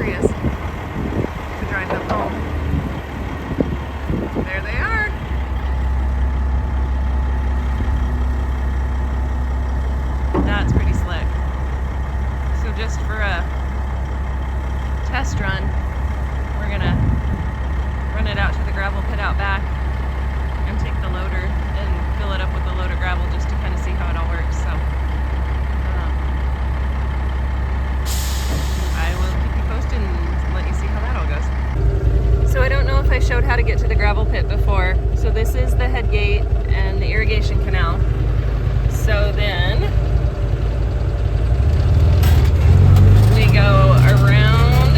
curious to drive them home. There they are. That's pretty slick. So just for a test run, we're gonna run it out to the gravel pit out back and take the loader and fill it up with a load of gravel just to kind of see how it all works. So I will keep you posted and let you see how that all goes. So I don't know if I showed how to get to the gravel pit before. So this is the head gate and the irrigation canal. So then we go around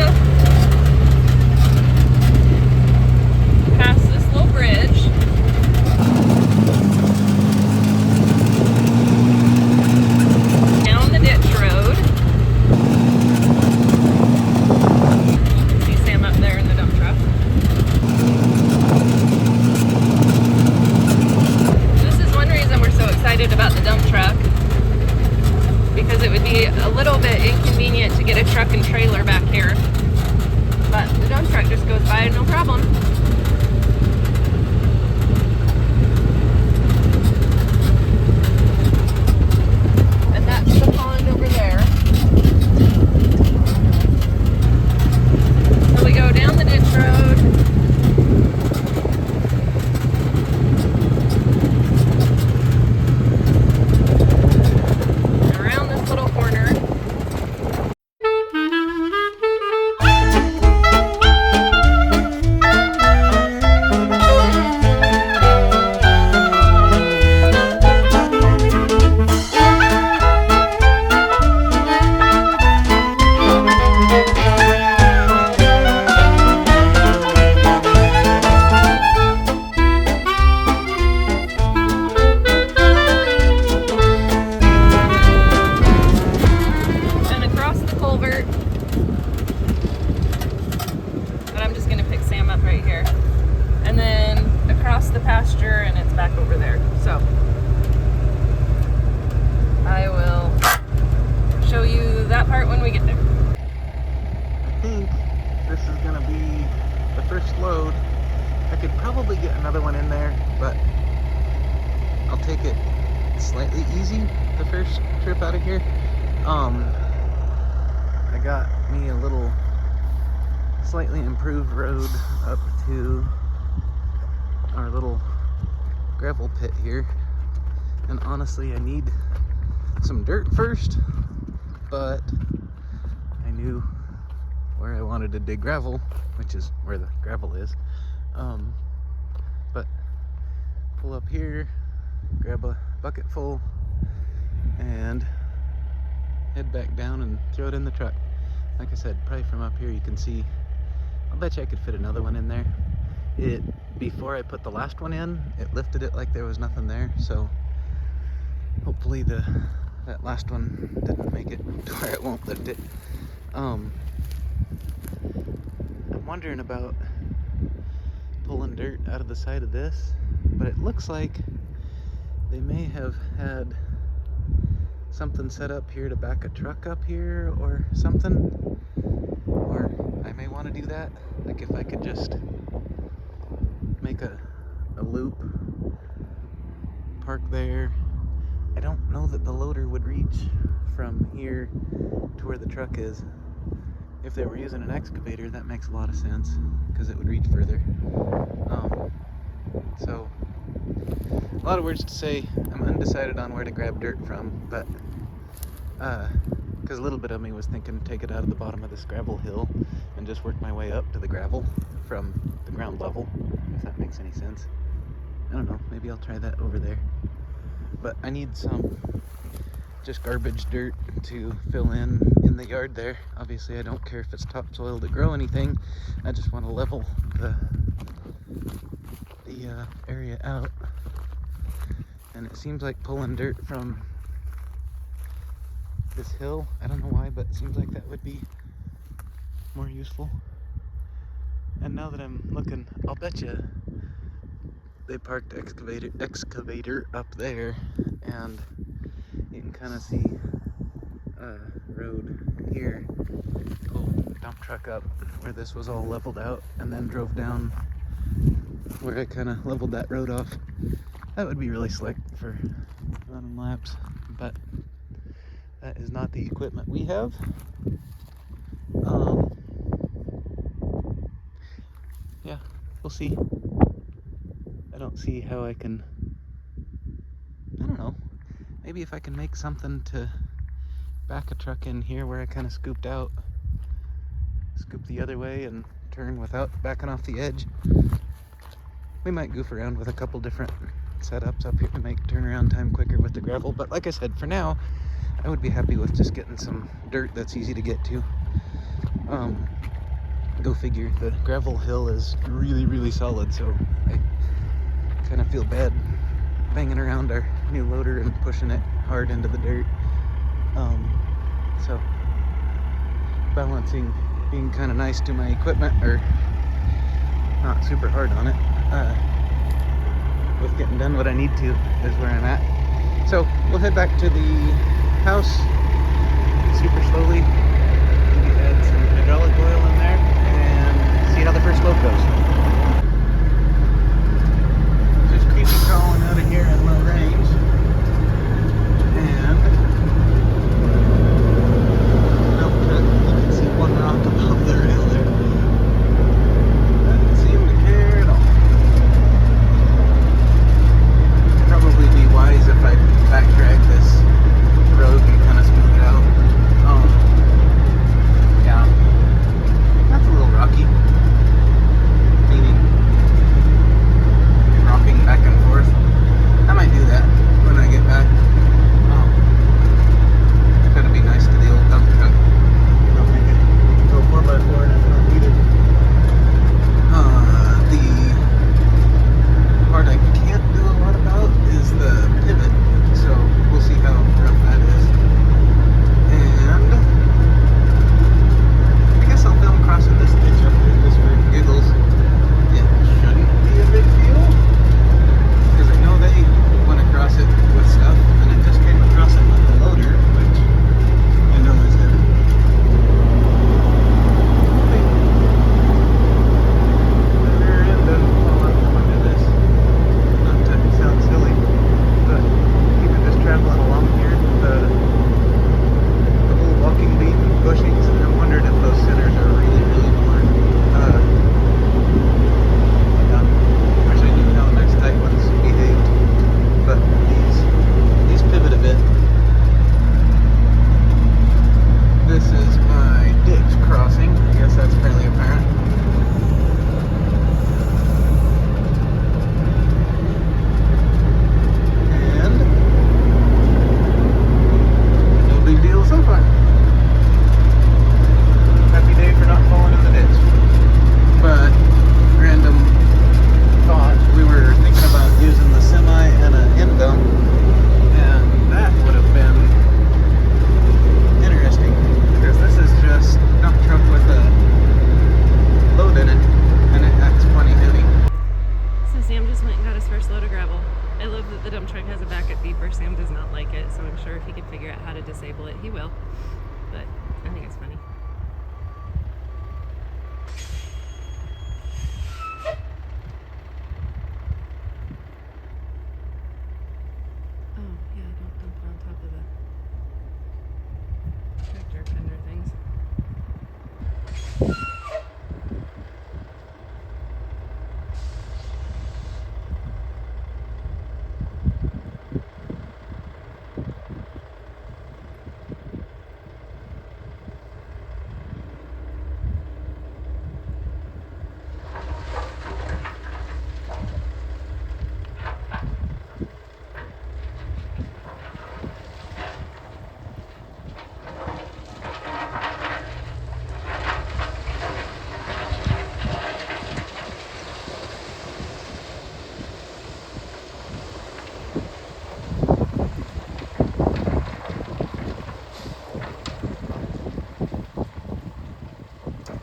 past this little bridge. Down the ditch road. You can see Sam up there in the dump truck. This is one reason we're so excited about the dump truck, because it would be a little bit inconvenient to get a truck and trailer back here. But the dump truck just goes by no problem. And that's the pond over there. So we go down the ditch road. Around this little corner. But I'm just going to pick Sam up right here. And then across the pasture, and it's back over there. So I will show you that part when we get there. I think this is going to be the first load. I could probably get another one in there, but I'll take it slightly easy the first trip out of here. I got me a little slightly improved road up to our little gravel pit here, and honestly I need some dirt first, but I knew where I wanted to dig gravel, which is where the gravel is. But pull up here, grab a bucket full, and head back down and throw it in the truck. Like I said, probably from up here you can see, I'll bet you I could fit another one in there. Before I put the last one in, it lifted it like there was nothing there, so hopefully that last one didn't make it to where it won't lift it. I'm wondering about pulling dirt out of the side of this, but it looks like they may have had something set up here to back a truck up here or something, or I may want to do that. Like if I could just make a loop, park there. I don't know that the loader would reach from here to where the truck is. If they were using an excavator, that makes a lot of sense, because it would reach further. So a lot of words to say. I'm undecided on where to grab dirt from, but because a little bit of me was thinking take it out of the bottom of this gravel hill and just work my way up to the gravel from the ground level, if that makes any sense. I don't know, maybe I'll try that over there. But I need some just garbage dirt to fill in the yard there. Obviously I don't care if it's topsoil to grow anything, I just want to level the area out. And it seems like pulling dirt from this hill, I don't know why, but it seems like that would be more useful. And now that I'm looking, I'll bet you they parked the excavator up there, and you can kind of see a road here. Oh, dump truck up where this was all leveled out and then drove down where I kind of leveled that road off. That would be really slick for running laps, but that is not the equipment we have. Yeah, we'll see. I don't see how I don't know, maybe if I can make something to back a truck in here where I kind of scoop the other way and turn without backing off the edge. We might goof around with a couple different setups up here to make turnaround time quicker with the gravel, but like I said, for now, I would be happy with just getting some dirt that's easy to get to. Go figure, the gravel hill is really, really solid, so I kind of feel bad banging around our new loader and pushing it hard into the dirt. So balancing being kind of nice to my equipment, or not super hard on it, with getting done what I need to is where I'm at. So we'll head back to the house super slowly, maybe add some hydraulic oil in there and see how the first load goes. Just creepy crawling out of here in low range, and you can see one rock above the rail there. Doesn't seem to care at all. Probably be wise if I back drag this road and kind of smooth it out. Yeah, that's a little rocky, meaning rocking back and forth. I might do that when I get back. It's gotta be nice to the old dump truck. I'll make it go 4x4 and it's not needed. The part I can't do a lot about is the pivot, so we'll see how rough that is. And I guess I'll film crossing this ditch up here just for giggles. It shouldn't be a big deal, because I know they went across it with stuff, and I just came across it with the loader, which I know is heavy. Better end doesn't fall out from under this. Not to sound silly, but even just traveling along here, the whole walking beat and bushings, and I'm wondering if those centers are really, really worn. Yeah, wish I knew how next tight ones behaved, but these pivot a bit. This is my ditch crossing. I guess that's fairly apparent. And no big deal so far. Happy day for not falling in the ditch. But random thought, we were thinking about using the semi and an end dump, and that would have been interesting, because this is just a dump truck with a load in it, and it acts plenty heavy. So Sam just went and got his first load of gravel. I love that the dump truck has a backup beeper. Sam does not like it, so I'm sure if he could figure out how to disable it, he will. But I think it's funny. Oh, yeah, don't dump it on top of the tractor fender things.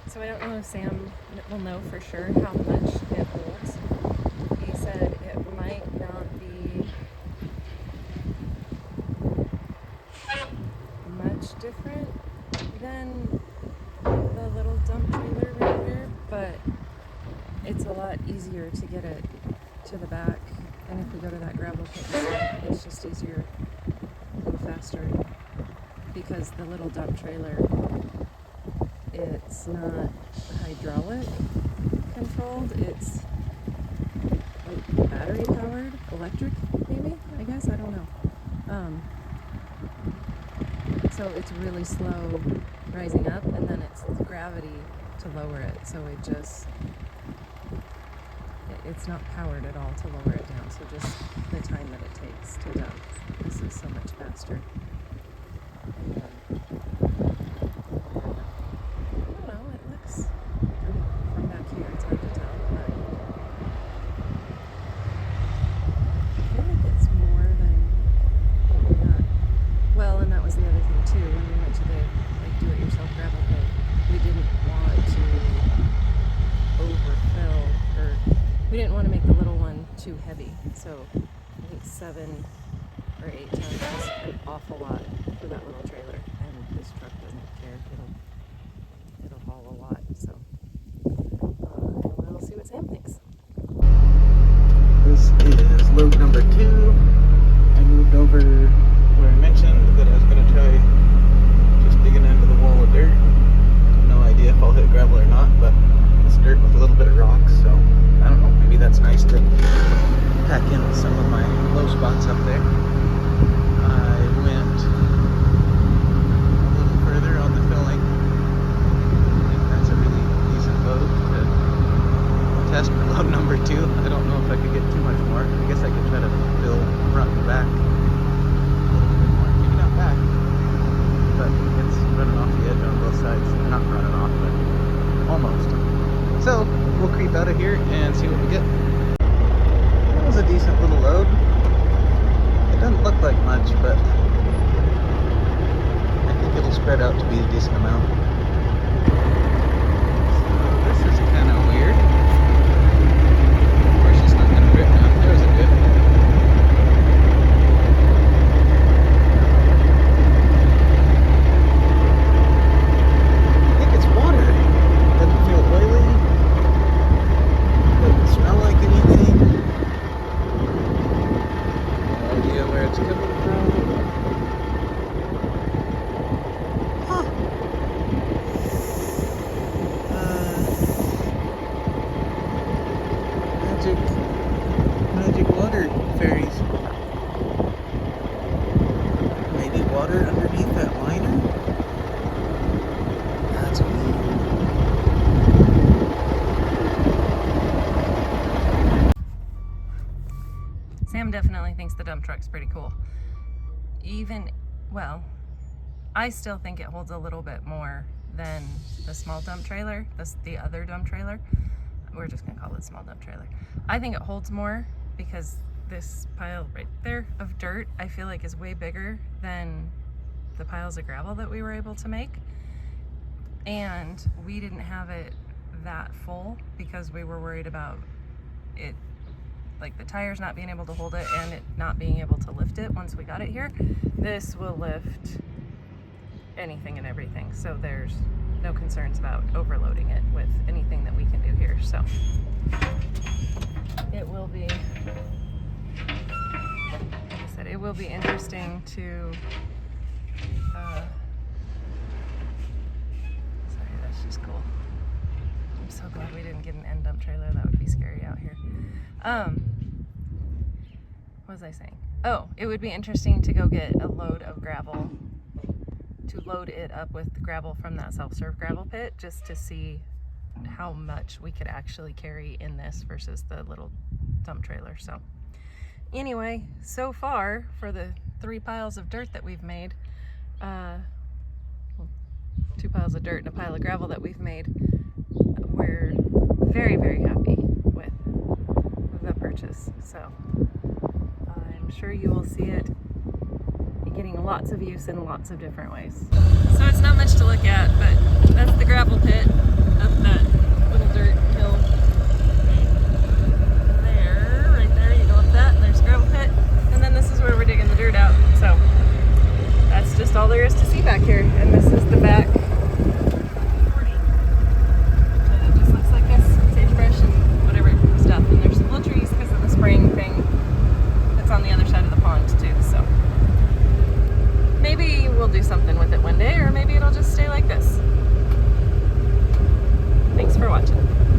So I don't know if Sam will know for sure how much it holds. He said it might not be much different than the little dump it's a lot easier to get it to the back, and if we go to that gravel pit, it's just easier and faster because the little dump trailer, it's not hydraulic controlled, it's like battery powered, electric maybe, I guess, I don't know. So it's really slow rising up, and then it's gravity to lower it, so it's not powered at all to lower it down, so just the time that it takes to dump, this is so much faster. I don't know, it looks, from back here it's hard to tell, but I feel like it's more than what we got. Well, and that was the other thing too, when we went to the do-it-yourself gravel pit, we didn't want to overfill, or we didn't want to make the little one too heavy, so I think 7 or 8 tons is an awful lot for that little trailer, and this truck doesn't care, it'll haul a lot, so and we'll see what Sam thinks. This is load number 2. I moved over where I mentioned that I was going to try just digging into the wall of dirt. No idea if I'll hit gravel or not, but it's dirt with a little bit of rocks, so I don't know, maybe that's nice to pack in some of my low spots up there. I went a little further on the filling. I think that's a really decent load to test for load number 2. I don't know if I could get too much more. I guess I could try to fill front and back a little bit more. Maybe not back, but it's running off the edge on both sides. Not running off, but almost. So we'll creep out of here and see what we get. That was a decent little load. It doesn't look like much, but I think it'll spread out to be a decent amount. So this is kind of weird. Of course, it's not going to grip now. There's a grip. I think it's water. Doesn't feel oily. Doesn't smell like anything. No idea where it's coming from. Huh. Magic water fairies. Maybe water underneath that liner? That's weird. Sam definitely thinks the dump truck's pretty cool. Well, I still think it holds a little bit more than the small dump trailer, the other dump trailer. We're just gonna call it small dump trailer. I think it holds more because this pile right there of dirt, I feel like is way bigger than the piles of gravel that we were able to make. And we didn't have it that full because we were worried about it, like the tires not being able to hold it and it not being able to lift it once we got it here. This will lift anything and everything, so there's no concerns about overloading it with anything that we can do here. So it will be, like I said, it will be interesting to sorry, that's just cool. I'm so glad we didn't get an end dump trailer. That would be scary out here. What was I saying? Oh, it would be interesting to go get a load of gravel, to load it up with gravel from that self-serve gravel pit, just to see how much we could actually carry in this versus the little dump trailer. So anyway, so far for the 3 piles of dirt that we've made, 2 piles of dirt and a pile of gravel that we've made, we're very, very happy with the purchase. So I'm sure you will see it getting lots of use in lots of different ways. So it's not much to look at, but that's the gravel pit of that little dirt